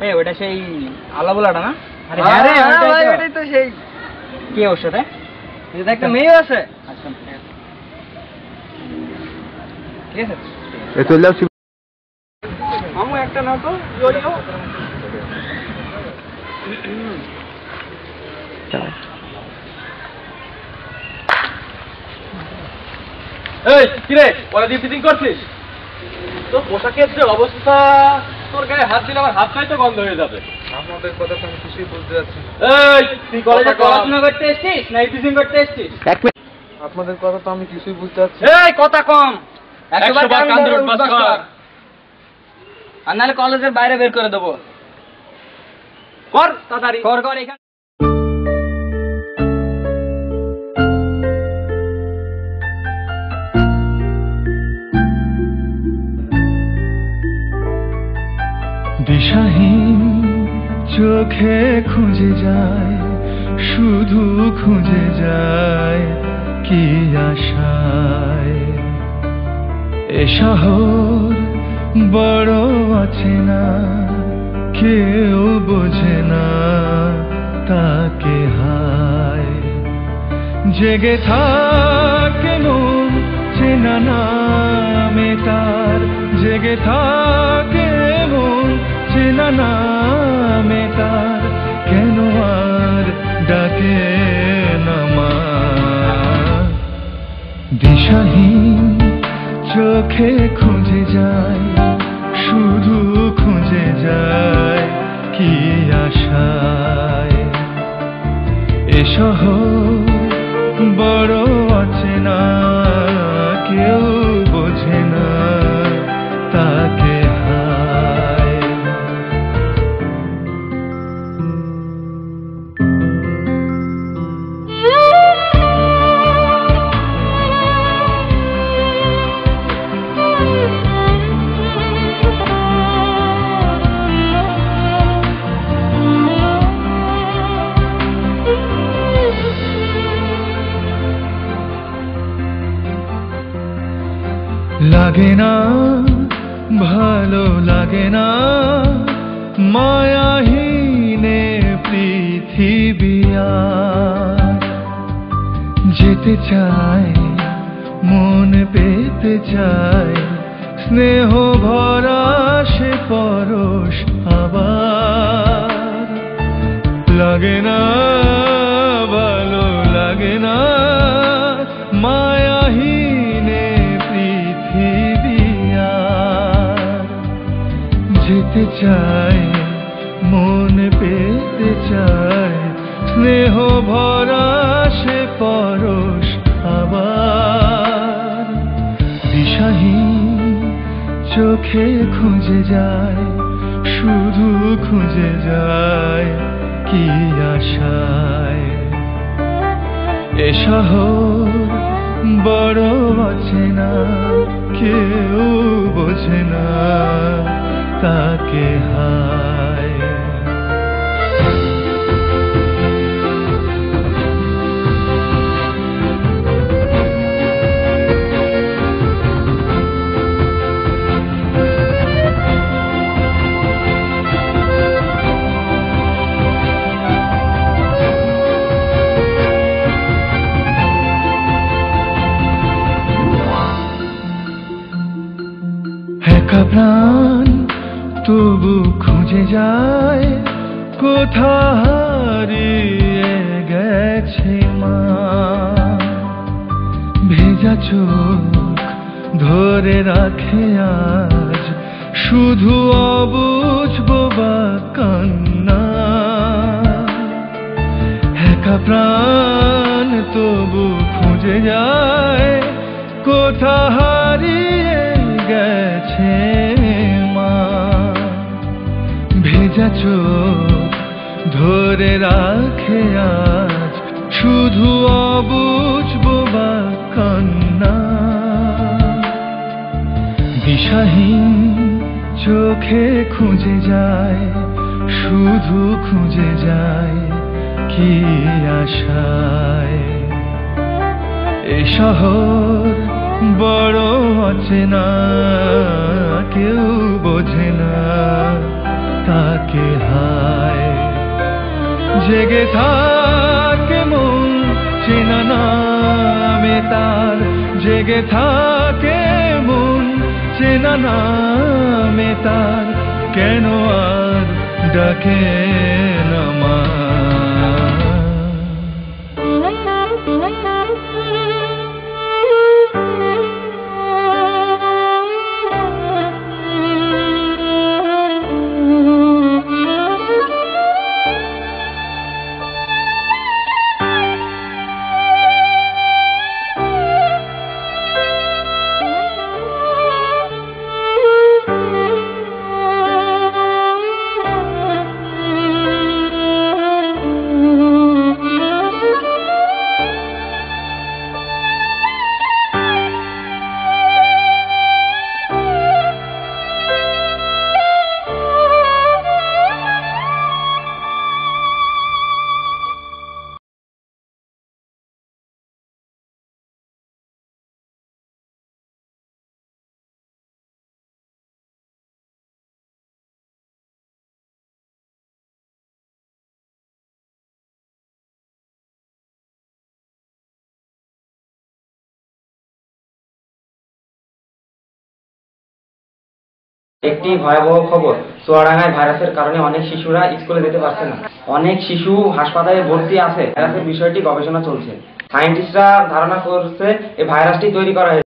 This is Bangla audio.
এই ওটা সেই আলা বলাটা না? আরে হ্যাঁ রে ওটাই তো সেই। কে ওর সাথে? এটা একটা মেয়ে আছে। আচ্ছা ঠিক আছে এ চলে যাও। মামু একটা নাও তো জড়িও। এই কি রে ওরা দিয়ে ফিটিং করছিস? তোর পোশাকের যে অবস্থা, তোর গায়ে হাত দিলে আমার হাতটাই তো গন্ধ হয়ে যাবে। আপনাদের কথা তো আমি কিছুই বুঝতে পারছি না। এই তুই কলেজে পড়াশোনা করতে এসেছিস না ফিটিং করতে এসেছিস? আপনাদের কথা তো আমি কিছুই বুঝতে পারছি এই কথা কম, 100 বার কান ধরে উঠবাস কর। আর নাহলে কলেজের বাইরে বের করে দেবো। কর তাড়াতাড়ি কর কর এখানে। দিশাহীন চোখে খুঁজে যায়, শুধু খুঁজে যায় কি আশায়। এ শহর বড় আছে না, কেউ বোঝে না তাকে হায়। জেগে থাকে মন চেনা নামে তার, জেগে থাকে মন চেনা নামে তার, কেন আর ডাকে না মা। দিশাহীন চোখে খুঁজে যায়, শুধু খুঁজে যায় কি আশায়। এ শহর বড় আছে না, কেউ বোঝে না তাকে হায়। লাগে না ভালো লাগে না মায়াহীনে পৃথিবী আর। যেতে চায় মন পেতে চায়, স্নেহ ভরা সে পরশ আবার। লাগে না ভালো লাগে না মায়াহীনে পৃথিবী আর। যেতে চায় মন পেতে চায়, স্নেহ ভরা সে পরশ আবার। দিশাহীন চোখে খুঁজে যায়, শুধু খুঁজে যায় কি আশায়। এ শহর বড় আছে না, কেউ বোঝে না তাকে হায়। একা প্রাণ তবু খুঁজে যায়, কোথা হারিয়ে গেছে মা। ভেজা চোখ ধরে রাখে আজ, শুধু অবুঝ বোবা কান্না। একা প্রাণ তবু খুঁজে যায়, কোথা হারিয়ে গেছে মা। ভেজা চোখ ধরে রাখে আজ, শুধু অবুঝ বোবা কান্না। দিশাহীন চোখে খুঁজে যায়, শুধু খুঁজে যায় কি আশায়। এ শহর বড় অচেনা, কেউ বোঝে না তাকে জেগে থাকে মন চেনা নামে তার, জেগে থাকে মন চেনা নামে তার, কেন আর ডাকে না মা। একটি ভয়াবহ খবর, চুয়াডাঙ্গায় ভাইরাসের কারণে অনেক শিশুরা স্কুলে যেতে পারছে না। অনেক শিশু হাসপাতালে ভর্তি আছে। ভাইরাসের বিষয়টি গবেষণা চলছে। সায়েন্টিস্টরা ধারণা করছে এই ভাইরাসটি তৈরি করা হয়েছে